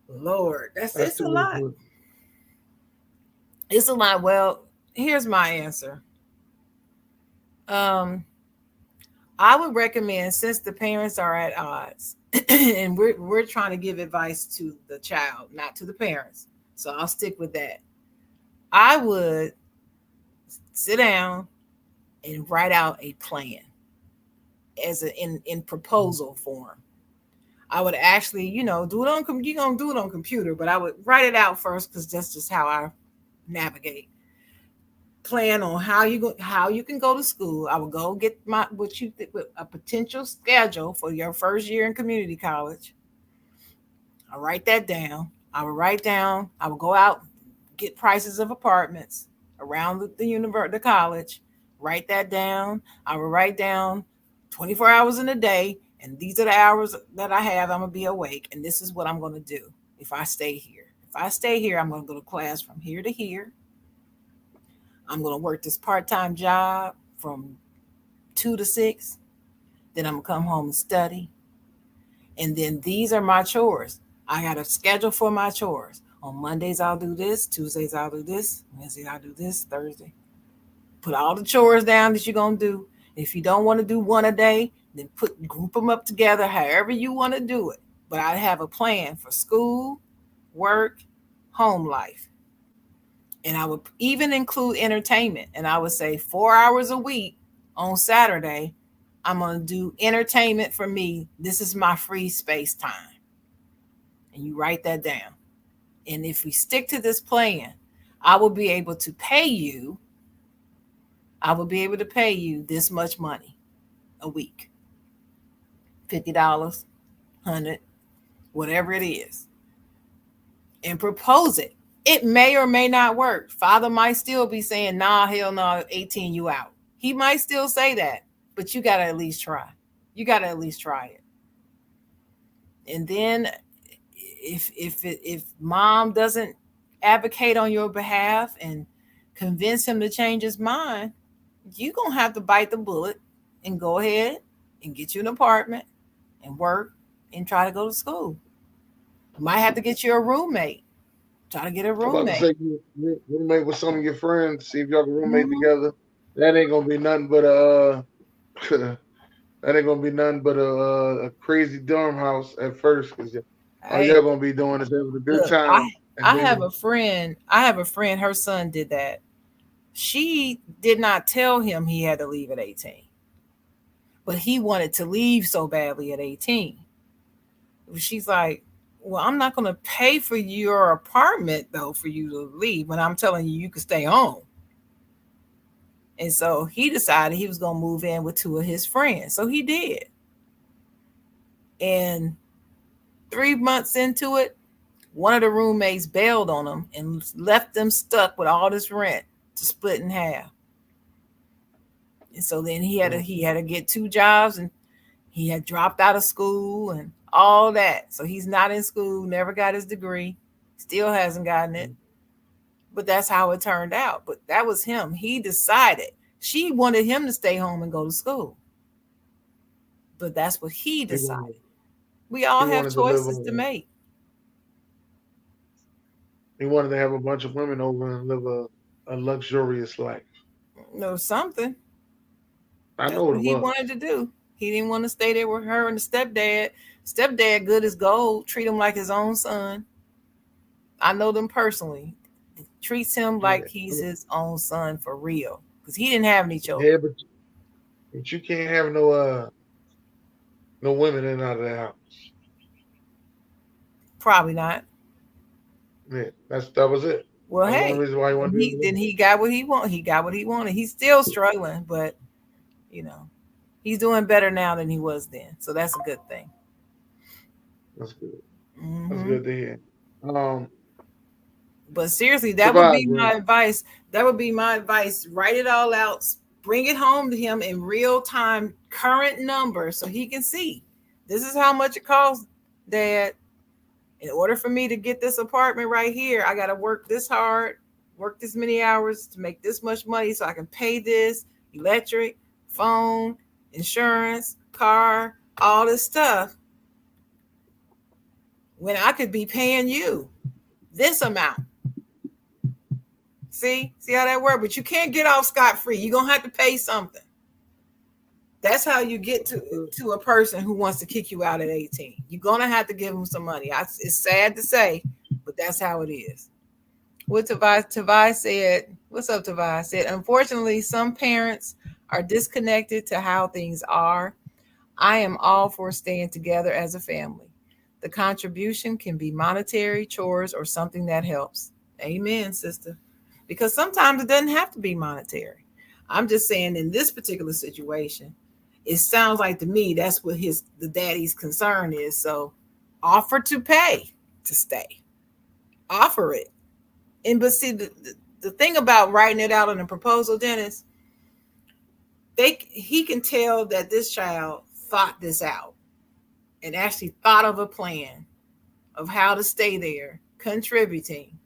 Lord, that's That's it's too a much lot. money. It's a lot. Well, here's my answer. Um, I would recommend since the parents are at odds, and we're trying to give advice to the child, not to the parents. So I'll stick with that. I would sit down and write out a plan as in proposal form. I would actually, do it on you gonna do it on computer, but I would write it out first because that's just how I navigate. Plan on how you can go to school. I would go get my what you with a potential schedule for your first year in community college. I write that down. I would write down. I would go out, get prices of apartments around the college. Write that down. I would write down 24 hours in a day And these are the hours that I have. I'm going to be awake. And this is what I'm going to do if I stay here. If I stay here, I'm going to go to class from here to here. I'm going to work this part time job from 2 to 6. Then I'm going to come home and study. And then these are my chores. I got a schedule for my chores. On Mondays, I'll do this. Tuesdays, I'll do this. Wednesday, I'll do this. Thursday. Put all the chores down that you're going to do. If you don't want to do one a day, then group them up together however you want to do it. But I have a plan for school, work, home life. And I would even include entertainment. And I would say 4 hours a week on Saturday, I'm going to do entertainment for me. This is my free space time. And you write that down. And if we stick to this plan, I will be able to pay you. I will be able to pay you this much money a week. $50, $100, whatever it is. And propose it. It may or may not work. Father might still be saying, nah, hell no, 18, you out. He might still say that, but you got to at least try. You got to at least try it. And then if mom doesn't advocate on your behalf and convince him to change his mind, you're going to have to bite the bullet and go ahead and get you an apartment and work and try to go to school. You might have to get you a roommate. Try to get a roommate. I'm about to say you roommate with some of your friends. See if y'all can roommate together. That ain't gonna be nothing but that ain't gonna be nothing but a crazy dorm house at first, because all y'all gonna be doing is having a good time. I have a friend. Her son did that. She did not tell him he had to leave at 18, but he wanted to leave so badly at 18. She's like, well, I'm not going to pay for your apartment, though, for you to leave when I'm telling you can stay home. And so he decided he was going to move in with 2 of his friends. So he did. And 3 months into it, one of the roommates bailed on him and left them stuck with all this rent to split in half. And so then he had to get 2 jobs, and he had dropped out of school and all that. So he's not in school, never got his degree, still hasn't gotten it. But that's how it turned out. But that was him. He decided. She wanted him to stay home and go to school. But that's what he decided. We all have choices to make. He wanted to have a bunch of women over and live a luxurious life. No, something. I know what he wanted to do. He didn't want to stay there with her and the stepdad. Stepdad, good as gold, treat him like his own son. I know them personally. Treats him like he's his own son for real, because he didn't have any children. Yeah, but you can't have no women in and out of the house. Probably not. Yeah, that was it. Well, that's hey, the reason why he got what he wanted. He got what he wanted. He's still struggling, but he's doing better now than he was then. So that's a good thing. That's good. Mm-hmm. That's good to hear. But seriously, that would be my advice. That would be my advice. Write it all out. Bring it home to him in real time, current numbers, so he can see. This is how much it costs, Dad. In order for me to get this apartment right here, I got to work this hard, work this many hours to make this much money so I can pay this, electric, phone, insurance, car, all this stuff, when I could be paying you this amount. See how that works? But you can't get off scot-free. You're going to have to pay something. That's how you get to a person who wants to kick you out at 18. You're going to have to give them some money. It's sad to say, but that's how it is. What Tavai said, what's up, Tavai? Said, unfortunately, some parents are disconnected to how things are. I am all for staying together as a family. The contribution can be monetary, chores, or something that helps. Amen, sister. Because sometimes it doesn't have to be monetary. I'm just saying in this particular situation, it sounds like to me that's what the daddy's concern is. So offer to pay to stay. Offer it. But see, the thing about writing it out in a proposal, Dennis, he can tell that this child thought this out. and actually thought of a plan of how to stay there, contributing,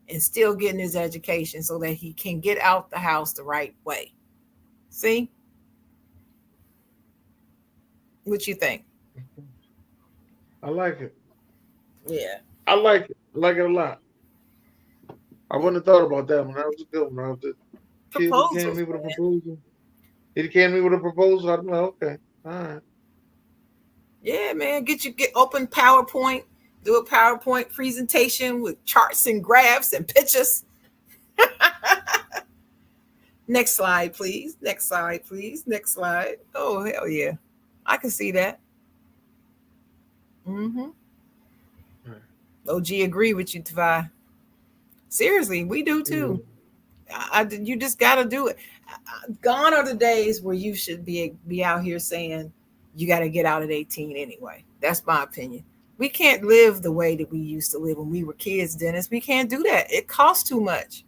and still getting his education so that he can get out the house the right way. See? What you think? I like it. Yeah. I like it. I like it a lot. I wouldn't have thought about that one. That was a good one. The kid who came to Proposals, me with a man. proposal. He came to me with a proposal. I'm like, okay, all right. Yeah, man. Get open PowerPoint, do a PowerPoint presentation with charts and graphs and pictures. Next slide, please. Next slide, please. Next slide. Oh, hell yeah. I can see that. Mm-hmm. All right. OG agree with you, Tavai. Seriously, we do Yeah. too. You just got to do it. Gone are the days where you should be out here saying you got to get out at 18 anyway. That's my opinion. We can't live the way that we used to live when we were kids, Dennis. We can't do that. It costs too much.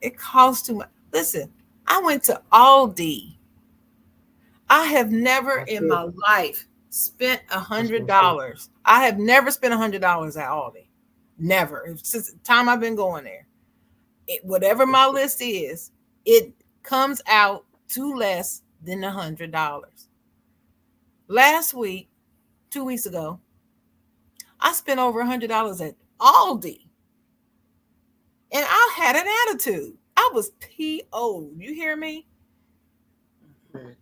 It costs too much. Listen, I went to Aldi. I have never My in sister. my life spent a That's hundred my sister. dollars. I have never spent $100 at Aldi. Never. Since the time I've been going there. Whatever my list is, it comes out to less than $100. Last week, 2 weeks ago, I spent over $100 at Aldi, and I had an attitude. I was PO. You hear me? Right.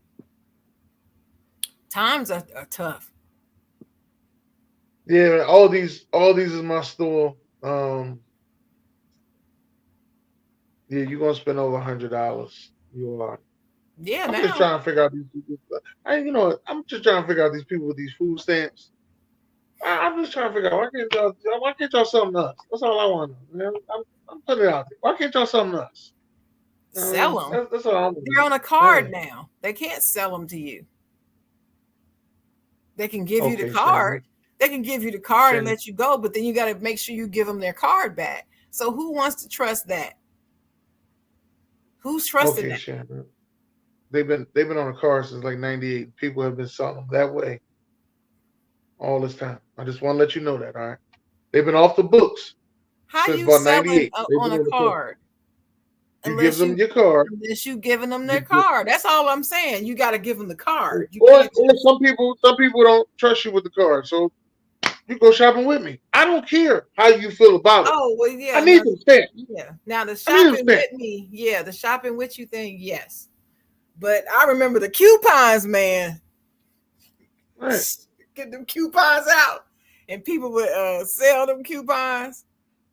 Times are tough. Yeah, all these is my store. Yeah, you're gonna spend over $100. You are. Yeah, I'm just now. trying to figure out these people. You know what? I'm just trying to figure out these people with these food stamps. I'm just trying to figure out why can't y'all something us? That's all I want to know. Man. I'm putting it out there. Why can't y'all something us? I Sell mean, them. that's all I'm They're doing. on a Yeah. card now. They can't sell them to you. They can give you the Okay, card. Shannon. They can give you the card and Shannon. let you go, but then you got to make sure you give them their card back. So who wants to trust that? Who's trusting Okay, that? Shannon. They've been on a car since like '98. People have been selling them that way all this time. I just want to let you know that. All right. They've been off the books How since you about selling '98. They've on been a on the car. card You give unless them you your card. unless you giving them You their get, card? That's all I'm saying. You got to give them the card. You or can't just. some people don't trust you with the card, so you go shopping with me. I don't care how you feel about it. Oh well, I yeah. need Now, them stamps. yeah. Now the I need them shopping stamps. with me, yeah. The shopping with you thing, yes. But I remember the coupons, man. Right. Get them coupons out, and people would sell them coupons.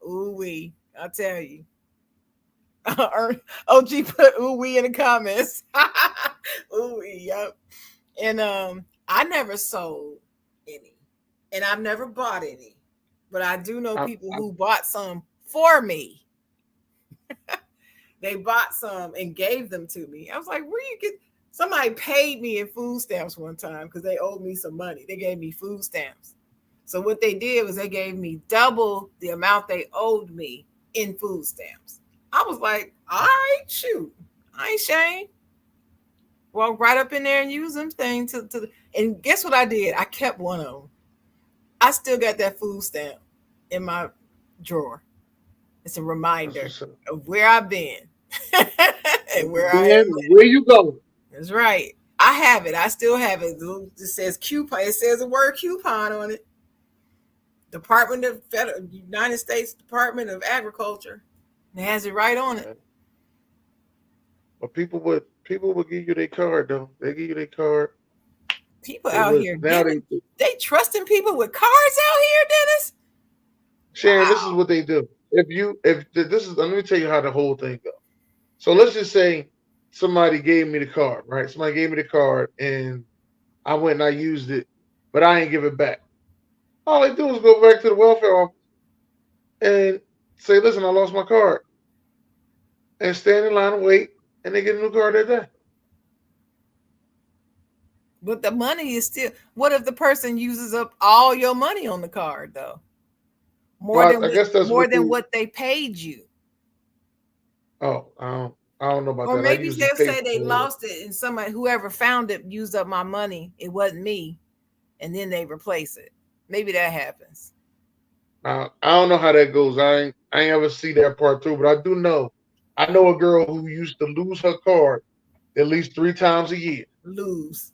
Ooh wee, I tell you. OG put ooh wee in the comments. Ooh wee, yep. And I never sold any, and I've never bought any, but I do know I, people I, who bought some for me. They bought some and gave them to me. I was like, where you get? Somebody paid me in food stamps one time because they owed me some money. They gave me food stamps. So what they did was they gave me double the amount they owed me in food stamps. I was like, all right, shoot, I ain't shame. Walk right up in there and use them things and guess what I did? I kept one of them. I still got that food stamp in my drawer. It's a that's reminder what's up. of where I've been Where and you where I am. been? Where you going? That's right. I have it. I still have it. It says coupon. It says the word coupon on it. Department of Federal United States Department of Agriculture. It has it right on it. Right. But people would give you their card though. They give you their card. People Say, out here listen, now giving, they trusting people with cards out here, Dennis. Sharon, this is Wow. what they do. If this is, let me tell you how the whole thing goes. So let's just say somebody gave me the card, right? Somebody gave me the card and I went and I used it, but I ain't give it back. All they do is go back to the welfare office and say, listen, I lost my card. And stand in line and wait, and they get a new card that day. But the money is still. What if the person uses up all your money on the card though? Well, I guess that's More what than they. what they paid you. Oh, I don't know about Or that. I maybe usually they'll pay say they for it. lost it and somebody whoever found it used up my money. It wasn't me. and then they replace it. Maybe that happens. I don't know how that goes. I ain't ever see that part too, but I do know. I know a girl who used to lose her card at least 3 times a year. Lose.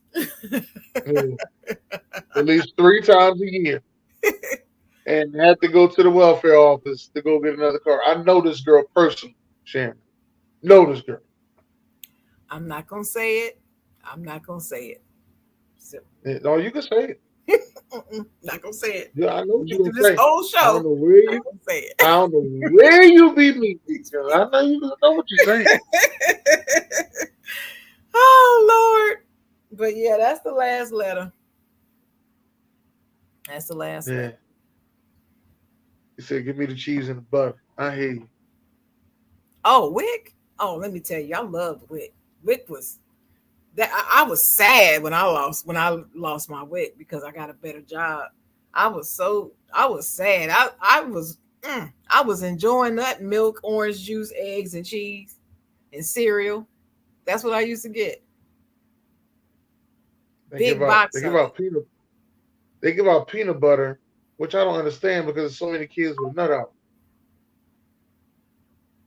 Yeah, at least 3 times a year, and had to go to the welfare office to go get another card. I know this girl personally, Sharon. Know this girl. I'm not gonna say it. I'm not gonna say it. So, No, you can say it. not gonna say it. Yeah, I know what Get you're through gonna this say. whole I don't show. know where Not you. gonna say I don't know where you be me, girl. I know you know what you're saying. it. Oh Lord. But yeah, that's the last letter. That's the last Yeah. letter. He said, "Give me the cheese and the butter." I hear you. Oh, Wick. Oh, let me tell you, I loved Wick. Wick was that I was sad when I lost my wig because I got a better job. I was sad. I was enjoying that milk, orange juice, eggs, and cheese and cereal. That's what I used to get. They give Big out. box They give of it. out peanut. They give out peanut butter, which I don't understand because there's so many kids with nut out.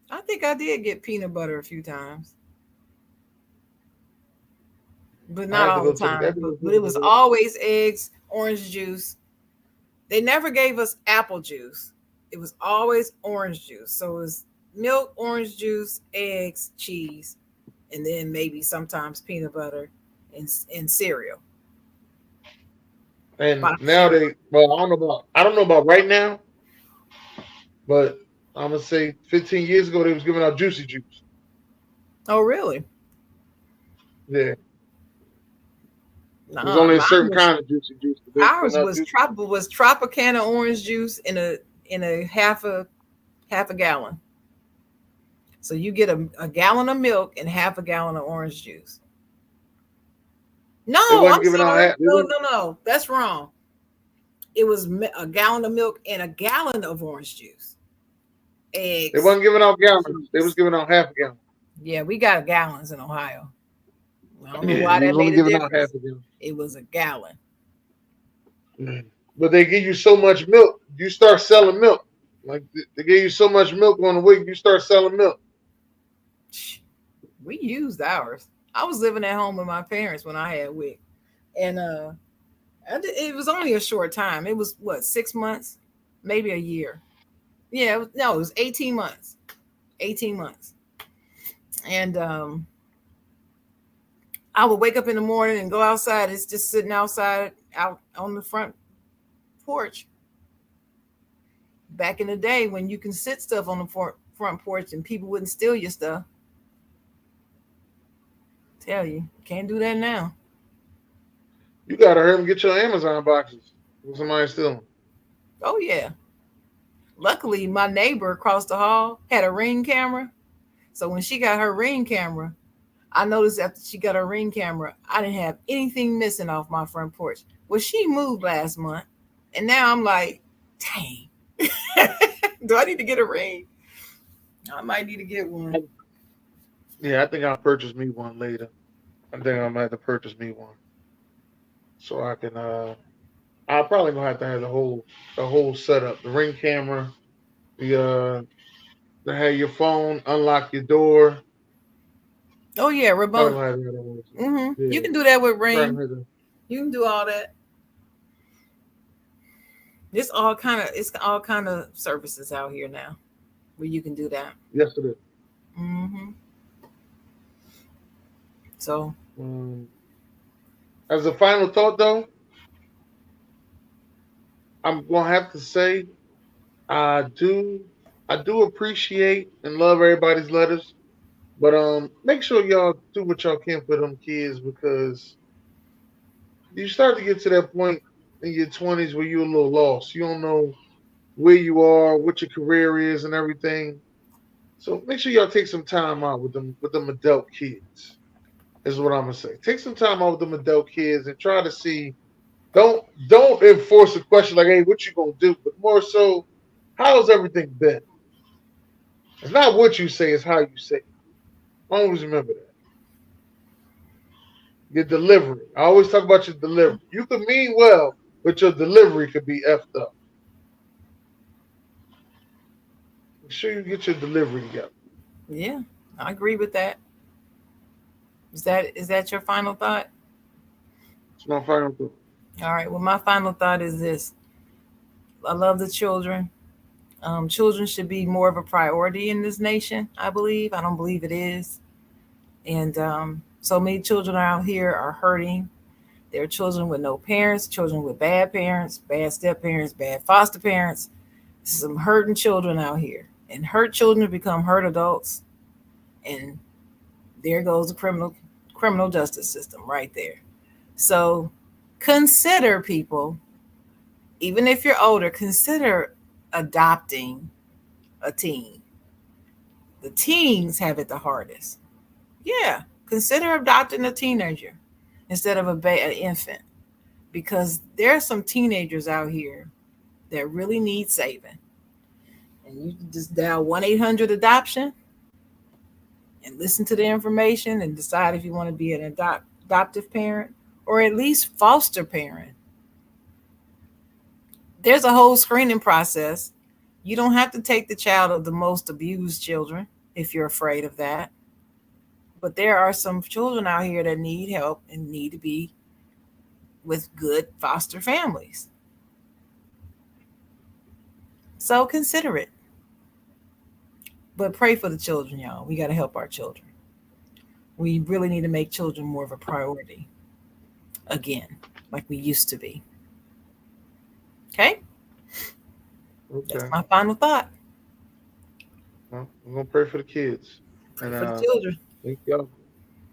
I think I did get peanut butter a few times, but I not had to all the go to the. I had time. to go But it to was the. always eggs, orange juice. They never gave us apple juice. It was always orange juice. So it was milk, orange juice, eggs, cheese, and then maybe sometimes peanut butter and cereal, And box now cereal. they. Well, I don't know about right now, but I'm gonna say 15 years ago they was giving out juicy juice. Oh, really? Yeah, there's Nah, only a mine certain was kind of juicy juice, but they was ours giving out was juicy juice. Tropicana orange juice in a half a gallon. So you get a gallon of milk and half a gallon of orange juice. They No, wasn't I'm giving out sorry. half. They No, wasn't. no, no. That's wrong. It was a gallon of milk and a gallon of orange juice, They eggs, wasn't giving out gallons. They was cheese. giving out half a gallon. Yeah, we got gallons in Ohio. I don't know Yeah, why they that was only made a giving out half difference. a gallon. It was a gallon. Mm. But they give you so much milk, you start selling milk. Like they give you so much milk on the week, you start selling milk. We used ours. I was living at home with my parents when I had WIC, and it was only a short time. It was what 6 months, maybe a year. Yeah, no, it was 18 months. 18 months, and I would wake up in the morning and go outside. It's just sitting outside out on the front porch. Back in the day when you can sit stuff on the front porch and people wouldn't steal your stuff. Tell you, can't do that now. You gotta hurry and get your Amazon boxes. When somebody stealing. Oh yeah. Luckily, my neighbor across the hall had a Ring camera. So when she got her Ring camera, I noticed after she got her Ring camera, I didn't have anything missing off my front porch. Well, she moved last month, and now I'm like, dang, do I need to get a Ring? I might need to get one. Yeah, I think I'll purchase me one later. I think I'm gonna have to purchase me one so I can. I'll probably gonna have to have the whole setup, the Ring camera, the to have your phone unlock your door. Oh yeah, Probably remote. gonna have that also. You Yeah, can do that with probably Ring. gonna have to. You can do all that. It's all kind of services out here now where you can do that. Yes, it is. hmm So Um, as a final thought, though, I'm gonna have to say I do I do appreciate and love everybody's letters, but make sure y'all do what y'all can for them kids because you start to get to that point in your 20s where you're a little lost. You don't know where you are, what your career is, and everything. So make sure y'all take some time out with them adult kids. Is what I'm gonna say. Take some time out with them adult kids and try to see. Don't enforce a question like, "Hey, what you gonna do?" But more so, how's everything been? It's not what you say; it's how you say it. Always remember that. Your delivery. I always talk about your delivery. You can mean well, but your delivery could be effed up. Make sure you get your delivery together. Yeah, I agree with that. Is that your final thought? It's my final thought. All right. Well, my final thought is this: I love the children. Children should be more of a priority in this nation. I believe. I don't believe it is, and so many children out here are hurting. There are children with no parents, children with bad parents, bad step parents, bad foster parents. Some hurting children out here, and hurt children become hurt adults, and there goes the criminal justice system right there. So consider, people, even if you're older, consider adopting a teen. The teens have it the hardest. Yeah, consider adopting a teenager instead of an infant, because there are some teenagers out here that really need saving. And you can just dial 1-800 adoption and listen to the information and decide if you want to be an adoptive parent or at least foster parent. There's a whole screening process. You don't have to take the child of the most abused children if you're afraid of that. But there are some children out here that need help and need to be with good foster families. So consider it. But pray for the children, y'all. We got to help our children. We really need to make children more of a priority again, like we used to be. Okay? That's Okay. my final thought. Well, I'm gonna pray for the kids. Pray And for the children. thank y'all.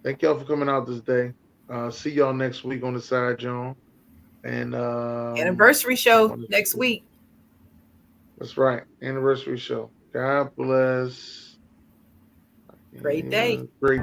Thank y'all for coming out this day. See y'all next week on the side, John. And Anniversary I show want next to. week. That's right. Anniversary show. God bless. Great day. Great.